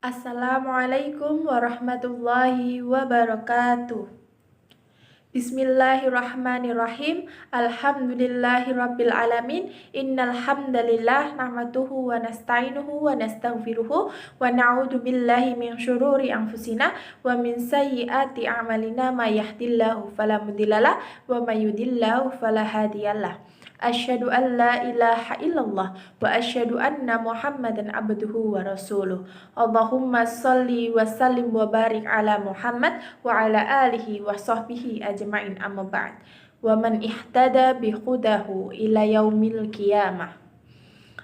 Assalamualaikum warahmatullahi wabarakatuh. Bismillahirrahmanirrahim. Alhamdulillahirabbil alamin. Innal hamdalillah nahmaduhu wa nasta'inuhu wa nastaghfiruhu wa na'udzu billahi min syururi anfusina wa min sayyiati a'malina may yahdihillahu fala mudhillalah wa may yudhlilhu fala hadiyalah. Asyhadu an la ilaha illallah wa asyhadu anna Muhammadan abduhu wa rasuluh. Allahumma sholli wa sallim wa barik ala Muhammad wa ala alihi wa sahbihi ajma'in, amma ba'd. Wa man ihtada bi hudahu ila yaumil qiyamah.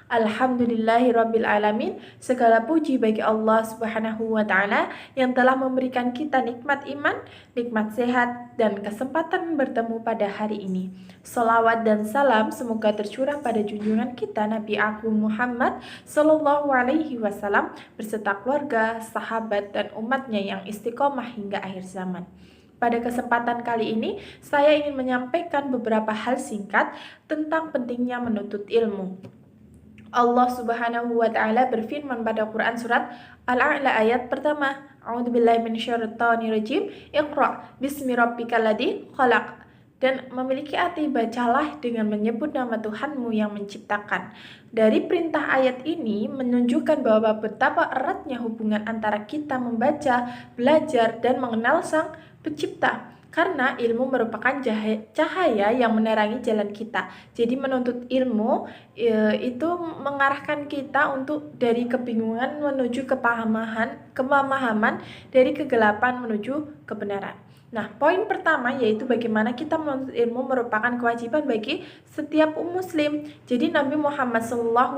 Alhamdulillahirabbil alamin. Segala puji bagi Allah Subhanahu wa taala yang telah memberikan kita nikmat iman, nikmat sehat dan kesempatan bertemu pada hari ini. Salawat dan salam semoga tercurah pada junjungan kita Nabi Agung Muhammad sallallahu alaihi wasallam beserta keluarga, sahabat dan umatnya yang istiqomah hingga akhir zaman. Pada kesempatan kali ini, saya ingin menyampaikan beberapa hal singkat tentang pentingnya menuntut ilmu. Allah Subhanahu wa taala berfirman pada Quran surat Al-A'la ayat pertama. A'udzubillahi minasyaitonirrajim. Iqra bismi rabbikal ladzi khalaq. Dan memiliki arti bacalah dengan menyebut nama Tuhanmu yang menciptakan. Dari perintah ayat ini menunjukkan bahwa betapa eratnya hubungan antara kita membaca, belajar dan mengenal Sang Pencipta. Karena ilmu merupakan cahaya yang menerangi jalan kita. Jadi menuntut ilmu itu mengarahkan kita untuk dari kebingungan menuju kepemahaman, dari kegelapan menuju kebenaran. Nah, poin pertama yaitu bagaimana kita menuntut ilmu merupakan kewajiban bagi setiap muslim. Jadi Nabi Muhammad SAW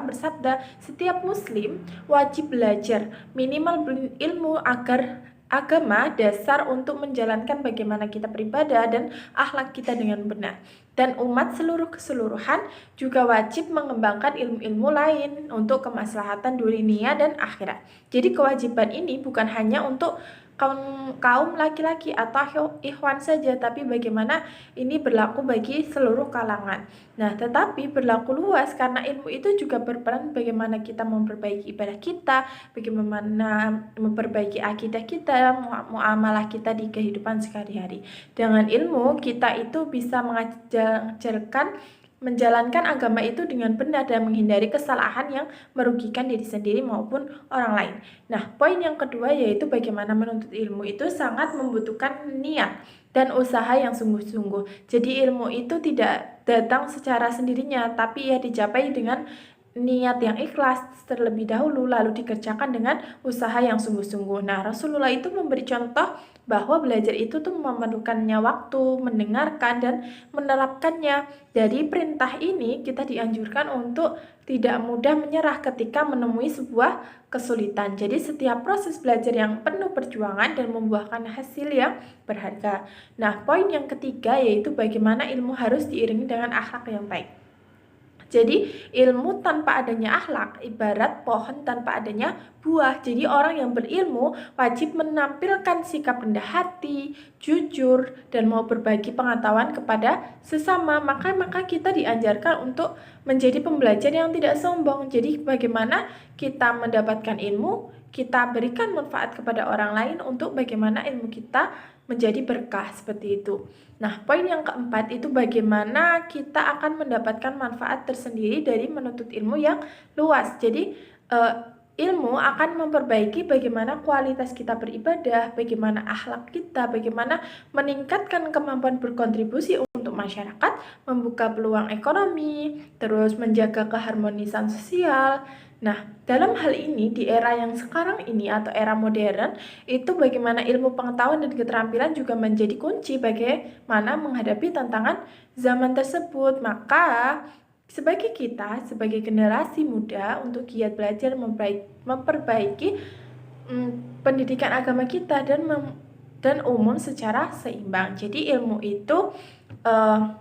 bersabda, setiap muslim wajib belajar minimal ilmu agar agama dasar untuk menjalankan bagaimana kita beribadah dan akhlak kita dengan benar. Dan umat keseluruhan juga wajib mengembangkan ilmu-ilmu lain untuk kemaslahatan dunia dan akhirat. Jadi kewajiban ini bukan hanya untuk kaum laki-laki atau ikhwan saja, tapi bagaimana ini berlaku bagi seluruh kalangan. Nah, tetapi berlaku luas karena ilmu itu juga berperan bagaimana kita memperbaiki ibadah kita, bagaimana memperbaiki akidah kita, muamalah kita di kehidupan sehari-hari. Dengan ilmu kita itu bisa menjalankan agama itu dengan benar dan menghindari kesalahan yang merugikan diri sendiri maupun orang lain. Nah, poin yang kedua yaitu bagaimana menuntut ilmu itu sangat membutuhkan niat dan usaha yang sungguh-sungguh. Jadi ilmu itu tidak datang secara sendirinya, tapi ia dicapai dengan niat yang ikhlas terlebih dahulu, lalu dikerjakan dengan usaha yang sungguh-sungguh. Nah, Rasulullah itu memberi contoh bahwa belajar itu tuh memerlukannya waktu, mendengarkan dan menerapkannya. Dari perintah ini kita dianjurkan untuk tidak mudah menyerah ketika menemui sebuah kesulitan. Jadi setiap proses belajar yang penuh perjuangan dan membuahkan hasil yang berharga. Nah, poin yang ketiga yaitu bagaimana ilmu harus diiringi dengan akhlak yang baik. Jadi ilmu tanpa adanya akhlak ibarat pohon tanpa adanya buah. Jadi orang yang berilmu wajib menampilkan sikap rendah hati, jujur, dan mau berbagi pengetahuan kepada sesama. Maka kita diajarkan untuk menjadi pembelajar yang tidak sombong. Jadi bagaimana kita mendapatkan ilmu, kita berikan manfaat kepada orang lain untuk bagaimana ilmu kita menjadi berkah seperti itu. Nah, poin yang keempat itu bagaimana kita akan mendapatkan manfaat tersendiri dari menuntut ilmu yang luas. Jadi ilmu akan memperbaiki bagaimana kualitas kita beribadah, bagaimana akhlak kita, bagaimana meningkatkan kemampuan berkontribusi untuk masyarakat, membuka peluang ekonomi, terus menjaga keharmonisan sosial. Nah, dalam hal ini di era yang sekarang ini atau era modern, itu bagaimana ilmu pengetahuan dan keterampilan juga menjadi kunci bagaimana menghadapi tantangan zaman tersebut. Maka sebagai generasi muda untuk giat belajar memperbaiki pendidikan agama kita dan umum secara seimbang. Jadi ilmu itu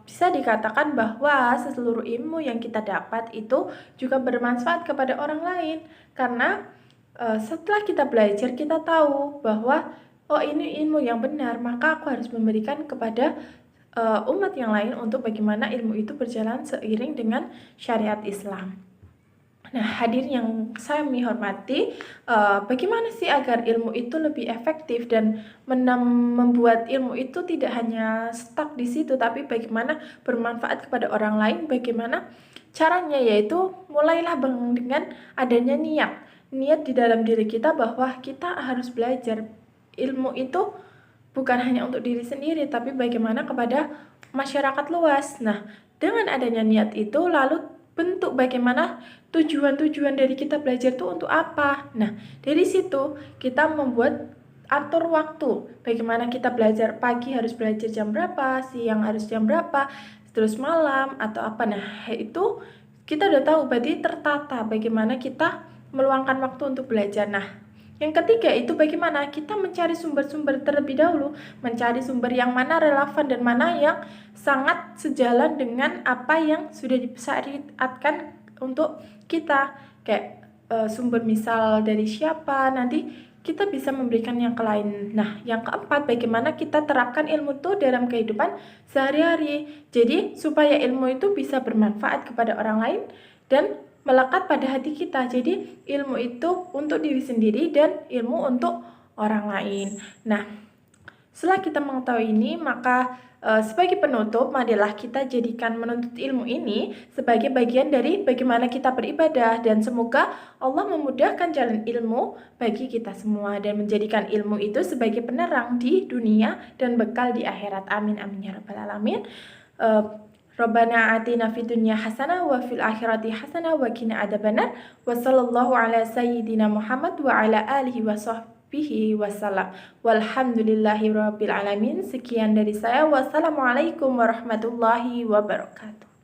bisa dikatakan bahwa seluruh ilmu yang kita dapat itu juga bermanfaat kepada orang lain. Karena setelah kita belajar kita tahu bahwa ini ilmu yang benar, maka aku harus memberikan kepada umat yang lain untuk bagaimana ilmu itu berjalan seiring dengan syariat Islam. Nah, hadirin yang kami hormati, bagaimana sih agar ilmu itu lebih efektif dan membuat ilmu itu tidak hanya stuck di situ, tapi bagaimana bermanfaat kepada orang lain? Bagaimana caranya? Yaitu mulailah dengan adanya niat di dalam diri kita bahwa kita harus belajar. Ilmu itu bukan hanya untuk diri sendiri, tapi bagaimana kepada masyarakat luas. Nah, dengan adanya niat itu, lalu bentuk bagaimana tujuan-tujuan dari kita belajar itu untuk apa. Nah, dari situ kita membuat atur waktu. Bagaimana kita belajar pagi harus belajar jam berapa, siang harus jam berapa, terus malam atau apa. Nah, itu kita udah tahu, berarti tertata bagaimana kita meluangkan waktu untuk belajar. Nah, yang ketiga itu bagaimana kita mencari sumber-sumber terlebih dahulu, mencari sumber yang mana relevan dan mana yang sangat sejalan dengan apa yang sudah disyariatkan untuk kita. Kayak sumber misal dari siapa, nanti kita bisa memberikan yang ke lain. Nah, yang keempat, bagaimana kita terapkan ilmu itu dalam kehidupan sehari-hari. Jadi, supaya ilmu itu bisa bermanfaat kepada orang lain dan melekat pada hati kita. Jadi ilmu itu untuk diri sendiri dan ilmu untuk orang lain. Nah, setelah kita mengetahui ini, maka sebagai penutup, marilah kita jadikan menuntut ilmu ini sebagai bagian dari bagaimana kita beribadah, dan semoga Allah memudahkan jalan ilmu bagi kita semua dan menjadikan ilmu itu sebagai penerang di dunia dan bekal di akhirat. Amin amin ya rabbal alamin. Rabbana atina fid dunya hasanah wa fil akhirati hasanah wa qina adzabannar. Wa sallallahu ala sayyidina Muhammad wa ala alihi wa sahbihi wasallam. Walhamdulillahi rabbil alamin. Sekian dari saya. Wassalamualaikum warahmatullahi wabarakatuh.